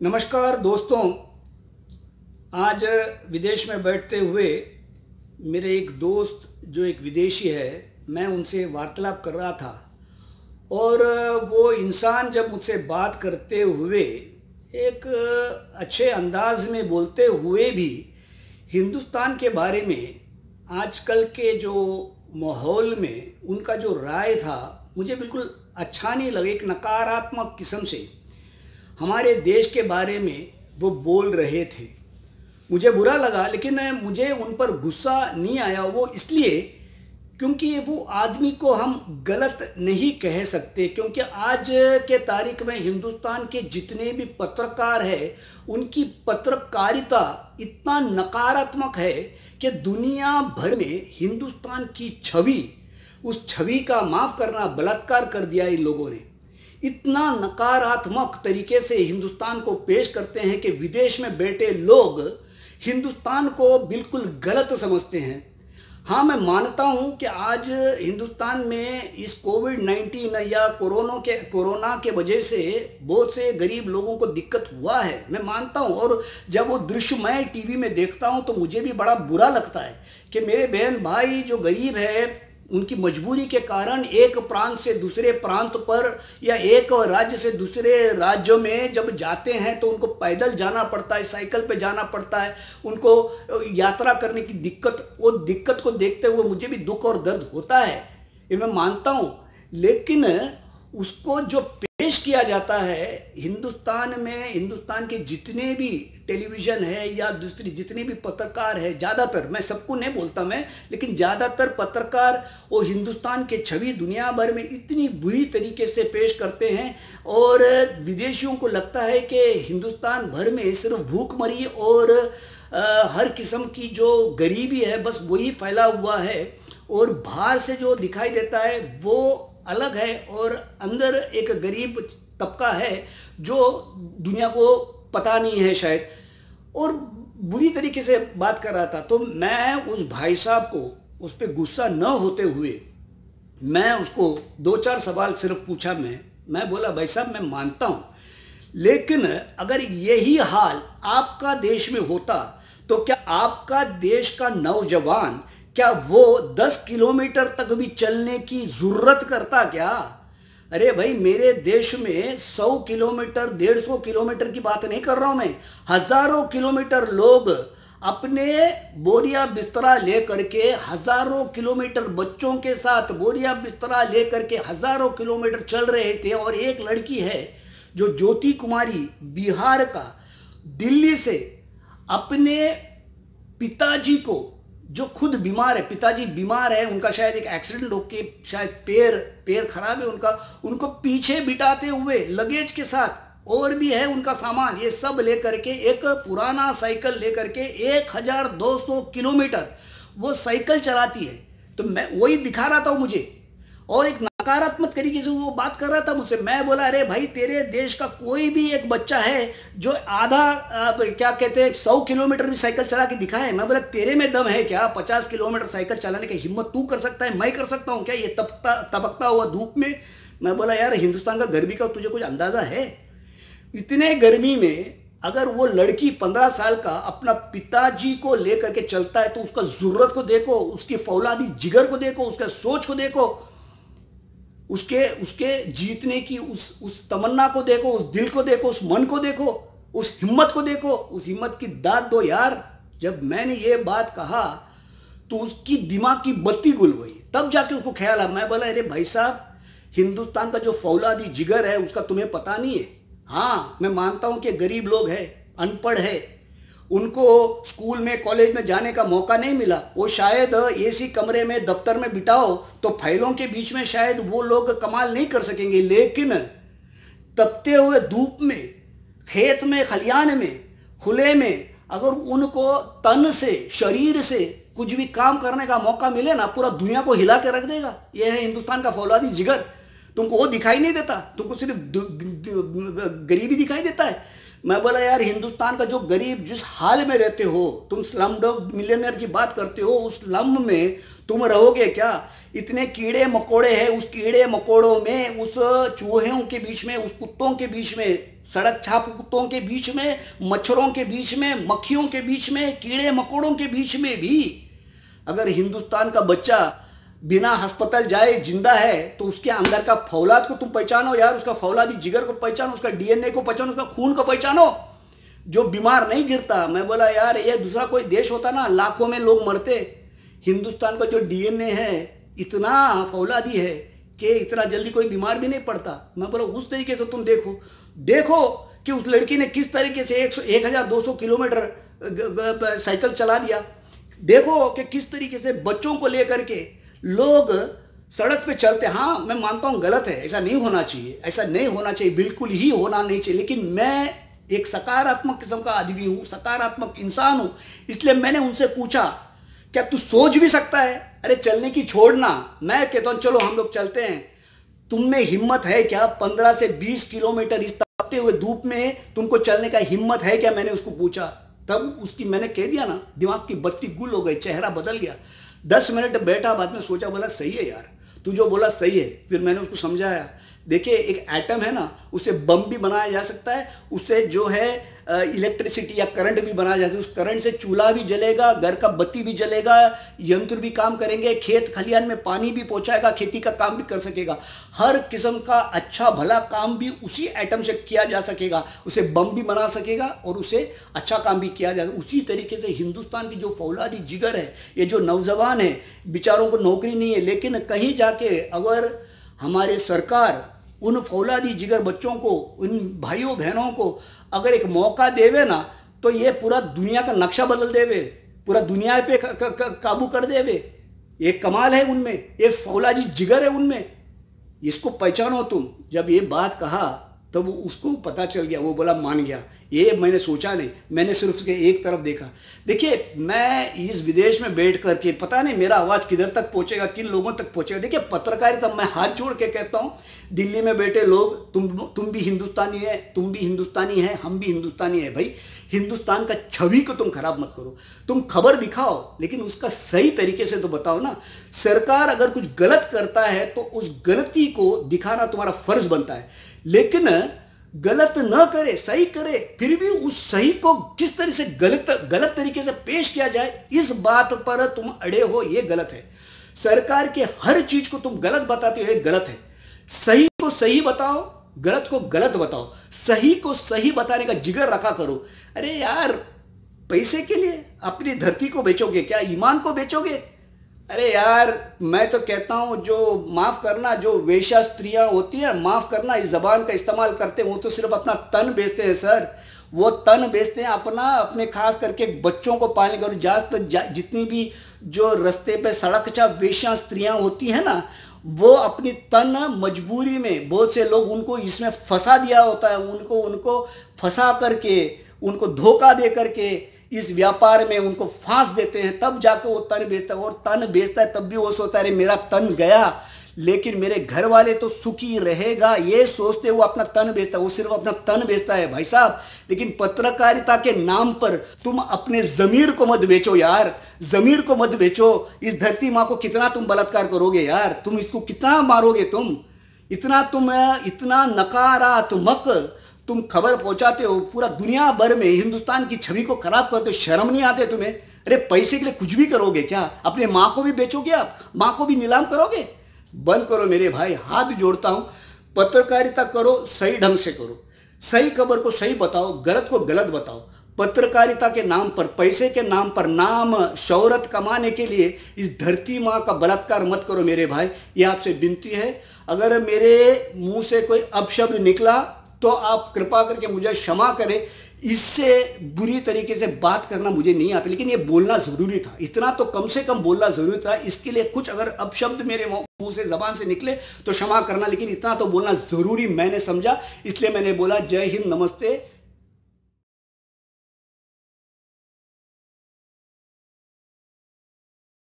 नमस्कार दोस्तों। आज विदेश में बैठते हुए मेरे एक दोस्त जो एक विदेशी है, मैं उनसे वार्तालाप कर रहा था और वो इंसान जब मुझसे बात करते हुए एक अच्छे अंदाज में बोलते हुए भी हिंदुस्तान के बारे में आजकल के जो माहौल में उनका जो राय था मुझे बिल्कुल अच्छा नहीं लगा। एक नकारात्मक किस्म से हमारे देश के बारे में वो बोल रहे थे। मुझे बुरा लगा, लेकिन मुझे उन पर गुस्सा नहीं आया। वो इसलिए क्योंकि वो आदमी को हम गलत नहीं कह सकते, क्योंकि आज के तारीख में हिंदुस्तान के जितने भी पत्रकार हैं उनकी पत्रकारिता इतना नकारात्मक है कि दुनिया भर में हिंदुस्तान की छवि, उस छवि का माफ़ करना बलात्कार कर दिया इन लोगों ने। इतना नकारात्मक तरीके से हिंदुस्तान को पेश करते हैं कि विदेश में बैठे लोग हिंदुस्तान को बिल्कुल गलत समझते हैं। हाँ, मैं मानता हूँ कि आज हिंदुस्तान में इस कोविड-19 या कोरोना के वजह से बहुत से गरीब लोगों को दिक्कत हुआ है, मैं मानता हूँ। और जब वो दृश्य मैं टीवी में देखता हूँ तो मुझे भी बड़ा बुरा लगता है कि मेरे बहन भाई जो गरीब है उनकी मजबूरी के कारण एक प्रांत से दूसरे प्रांत पर या एक राज्य से दूसरे राज्यों में जब जाते हैं तो उनको पैदल जाना पड़ता है, साइकिल पे जाना पड़ता है, उनको यात्रा करने की दिक्कत, वो दिक्कत को देखते हुए मुझे भी दुख और दर्द होता है, ये मैं मानता हूँ। लेकिन उसको जो पेश किया जाता है हिंदुस्तान में, हिंदुस्तान के जितने भी टेलीविज़न है या दूसरी जितने भी पत्रकार है, ज़्यादातर, मैं सबको नहीं बोलता मैं, लेकिन ज़्यादातर पत्रकार वो हिंदुस्तान के छवि दुनिया भर में इतनी बुरी तरीके से पेश करते हैं और विदेशियों को लगता है कि हिंदुस्तान भर में सिर्फ भूखमरी और हर किस्म की जो गरीबी है बस वही फैला हुआ है और बाहर से जो दिखाई देता है वो अलग है और अंदर एक गरीब तबका है जो दुनिया को पता नहीं है शायद, और बुरी तरीके से बात कर रहा था। तो मैं उस भाई साहब को उस पर गुस्सा न होते हुए मैं उसको 2-4 सवाल सिर्फ पूछा। मैं बोला, भाई साहब मैं मानता हूँ, लेकिन अगर यही हाल आपका देश में होता तो क्या आपका देश का नौजवान, क्या वो 10 किलोमीटर तक भी चलने की जरूरत करता क्या? अरे भाई, मेरे देश में 100 किलोमीटर 150 किलोमीटर की बात नहीं कर रहा हूं मैं, हजारों किलोमीटर लोग अपने बोरिया बिस्तरा लेकर के, हजारों किलोमीटर बच्चों के साथ बोरिया बिस्तरा लेकर के हजारों किलोमीटर चल रहे थे। और एक लड़की है जो ज्योति कुमारी, बिहार का, दिल्ली से अपने पिताजी को, जो खुद बीमार है, पिताजी बीमार है, उनका शायद एक एक्सीडेंट होके शायद पैर खराब है उनका, उनको पीछे बिठाते हुए लगेज के साथ और भी है उनका सामान, ये सब लेकर के एक पुराना साइकिल लेकर के 1200 किलोमीटर वो साइकिल चलाती है। तो मैं वही दिखा रहा था मुझे, और एक नकारात्मक तरीके से वो बात कर रहा था मुझसे। मैं बोला, अरे भाई, तेरे देश का कोई भी एक बच्चा है जो आधा क्या कहते हैं 100 किलोमीटर भी साइकिल चला के दिखाए? मैं बोला, तेरे में दम है क्या? 50 किलोमीटर साइकिल चलाने की हिम्मत तू कर सकता है, मैं कर सकता हूँ क्या ये तपकता हुआ धूप में? मैं बोला, यार हिंदुस्तान का गर्मी का तुझे कुछ अंदाजा है? इतने गर्मी में अगर वो लड़की 15 साल का अपना पिताजी को लेकर के चलता है तो उसका जरूरत को देखो, उसकी फौलादी जिगर को देखो, उसका सोच को देखो, उसके जीतने की उस तमन्ना को देखो, उस दिल को देखो, उस मन को देखो, उस हिम्मत को देखो, उस हिम्मत की दाद दो यार। जब मैंने ये बात कहा तो उसकी दिमाग की बत्ती गुल हुई, तब जाके उसको ख्याल आया। मैं बोला, अरे भाई साहब, हिंदुस्तान का जो फौलादी जिगर है उसका तुम्हें पता नहीं है। हाँ, मैं मानता हूं कि गरीब लोग हैं, अनपढ़ है, उनको स्कूल में कॉलेज में जाने का मौका नहीं मिला, वो शायद एसी कमरे में दफ्तर में बिठाओ तो फाइलों के बीच में शायद वो लोग कमाल नहीं कर सकेंगे। लेकिन तपते हुए धूप में, खेत में, खलियान में, खुले में अगर उनको तन से, शरीर से कुछ भी काम करने का मौका मिले ना, पूरा दुनिया को हिला के रख देगा। यह है हिंदुस्तान का फौलादी जिगर। तुमको वो दिखाई नहीं देता, तुमको सिर्फ गरीबी दिखाई देता है। मैं बोला यार हिंदुस्तान का जो गरीब जिस हाल में रहते हो, तुम स्लम डॉग मिलियनेयर की बात करते हो, उस स्लम में तुम रहोगे क्या? इतने कीड़े मकोड़े हैं, उस कीड़े मकोड़ों में, उस चूहों के बीच में, उस कुत्तों के बीच में, सड़क छाप कुत्तों के बीच में, मच्छरों के बीच में, मक्खियों के बीच में, कीड़े मकोड़ों के बीच में भी अगर हिंदुस्तान का बच्चा बिना अस्पताल जाए जिंदा है तो उसके अंदर का फौलाद को तुम पहचानो यार, उसका फौलादी जिगर को पहचानो, उसका डीएनए को पहचानो, उसका खून को पहचानो, जो बीमार नहीं गिरता। मैं बोला यार ये दूसरा कोई देश होता ना, लाखों में लोग मरते। हिंदुस्तान का जो डीएनए है इतना फौलादी है कि इतना जल्दी कोई बीमार भी नहीं पड़ता। मैं बोला उस तरीके से तुम देखो कि उस लड़की ने किस तरीके से 1200 किलोमीटर साइकिल चला दिया। देखो कि किस तरीके से बच्चों को लेकर के लोग सड़क पे चलते। हाँ मैं मानता हूँ गलत है, ऐसा नहीं होना चाहिए, ऐसा नहीं होना चाहिए, बिल्कुल ही होना नहीं चाहिए। लेकिन मैं एक सकारात्मक किस्म का आदमी हूँ, सकारात्मक इंसान हूँ, इसलिए मैंने उनसे पूछा क्या तू सोच भी सकता है? अरे चलने की छोड़ना, मैं कहता हूँ चलो हम लोग चलते हैं। तुम में हिम्मत है क्या? 15 से 20 किलोमीटर इस तपते हुए धूप में तुमको चलने का हिम्मत है क्या? मैंने उसको पूछा। तब उसकी मैंने कह दिया ना, दिमाग की बत्ती गुल हो गई, चेहरा बदल गया। 10 मिनट बैठा, बाद में सोचा, बोला सही है यार, तू जो बोला सही है। फिर मैंने उसको समझाया, देखिए एक एटम है ना, उससे बम भी बनाया जा सकता है, उससे जो है इलेक्ट्रिसिटी या करंट भी बनाया जाता है। उस करंट से चूल्हा भी जलेगा, घर का बत्ती भी जलेगा, यंत्र भी काम करेंगे, खेत खलियान में पानी भी पहुंचाएगा, खेती का काम भी कर सकेगा। हर किस्म का अच्छा भला काम भी उसी एटम से किया जा सकेगा, उसे बम भी बना सकेगा और उसे अच्छा काम भी किया जाएगा। उसी तरीके से हिंदुस्तान की जो फौलादी जिगर है, ये जो नौजवान है, बेचारों को नौकरी नहीं है, लेकिन कहीं जाके अगर हमारे सरकार उन फौलादी जिगर बच्चों को, उन भाइयों बहनों को अगर एक मौका देवे ना, तो ये पूरा दुनिया का नक्शा बदल देवे, पूरा दुनिया पे काबू कर देवे। ये कमाल है उनमें, ये फौलादी जिगर है उनमें, इसको पहचानो तुम। जब ये बात कहा तब तो उसको पता चल गया, वो बोला मान गया। ये मैंने सोचा नहीं, मैंने सिर्फ उसके एक तरफ देखा। देखिए मैं इस विदेश में बैठ करके पता नहीं मेरा आवाज़ किधर तक पहुंचेगा, किन लोगों तक पहुंचेगा। देखिए पत्रकारिता, मैं हाथ जोड़ के कहता हूं, दिल्ली में बैठे लोग, तुम भी हिंदुस्तानी है, तुम भी हिंदुस्तानी है, हम भी हिंदुस्तानी है। भाई हिंदुस्तान का छवि को तुम खराब मत करो, तुम खबर दिखाओ लेकिन उसका सही तरीके से तो बताओ ना। सरकार अगर कुछ गलत करता है तो उस गलती को दिखाना तुम्हारा फर्ज बनता है, लेकिन गलत न करे, सही करे, फिर भी उस सही को किस तरह से गलत तरीके से पेश किया जाए, इस बात पर तुम अड़े हो, ये गलत है। सरकार के हर चीज को तुम गलत बताते हो, ये गलत है। सही को सही बताओ, गलत को गलत बताओ, सही को सही बताने का जिगर रखा करो। अरे यार पैसे के लिए अपनी धरती को बेचोगे क्या? ईमान को बेचोगे? अरे यार मैं तो कहता हूं, जो माफ़ करना, जो वेश्या स्त्रियां होती हैं, माफ़ करना इस जबान का इस्तेमाल करते हैं, वो तो सिर्फ अपना तन बेचते हैं सर। वो तन बेचते हैं अपने खास करके बच्चों को पालने का। जितनी भी जो रास्ते पे सड़क चाप वेश्या स्त्रियां होती हैं ना, वो अपनी तन मजबूरी में, बहुत से लोग उनको इसमें फंसा दिया होता है, उनको फंसा करके, उनको धोखा दे करके इस व्यापार में उनको फांस देते हैं, तब जाके वो तन बेचता है। और तन बेचता है तब भी वो सोचता है अरे मेरा तन गया लेकिन मेरे घर वाले तो सुखी रहेगा, ये सोचते वो अपना तन बेचता है, वो सिर्फ अपना तन बेचता है भाई साहब। लेकिन पत्रकारिता के नाम पर तुम अपने जमीर को मत बेचो यार, जमीर को मत बेचो। इस धरती माँ को कितना तुम बलात्कार करोगे यार, तुम इसको कितना मारोगे? तुम इतना नकारात्मक तुम खबर पहुंचाते हो, पूरा दुनिया भर में हिंदुस्तान की छवि को खराब करते हो। शर्म नहीं आते तुम्हें? अरे पैसे के लिए कुछ भी करोगे क्या? अपने माँ को भी बेचोगे आप? माँ को भी नीलाम करोगे? बंद करो मेरे भाई, हाथ जोड़ता हूं। पत्रकारिता करो, सही ढंग से करो, सही खबर को सही बताओ, गलत को गलत बताओ। पत्रकारिता के नाम पर, पैसे के नाम पर, नाम शौहरत कमाने के लिए इस धरती माँ का बलात्कार मत करो मेरे भाई, ये आपसे विनती है। अगर मेरे मुंह से कोई अपशब्द निकला तो आप कृपा करके मुझे क्षमा करें। इससे बुरी तरीके से बात करना मुझे नहीं आता, लेकिन ये बोलना जरूरी था, इतना तो कम से कम बोलना जरूरी था। इसके लिए कुछ अगर अपशब्द मेरे मुंह से, जबान से निकले तो क्षमा करना, लेकिन इतना तो बोलना जरूरी मैंने समझा, इसलिए मैंने बोला। जय हिंद, नमस्ते।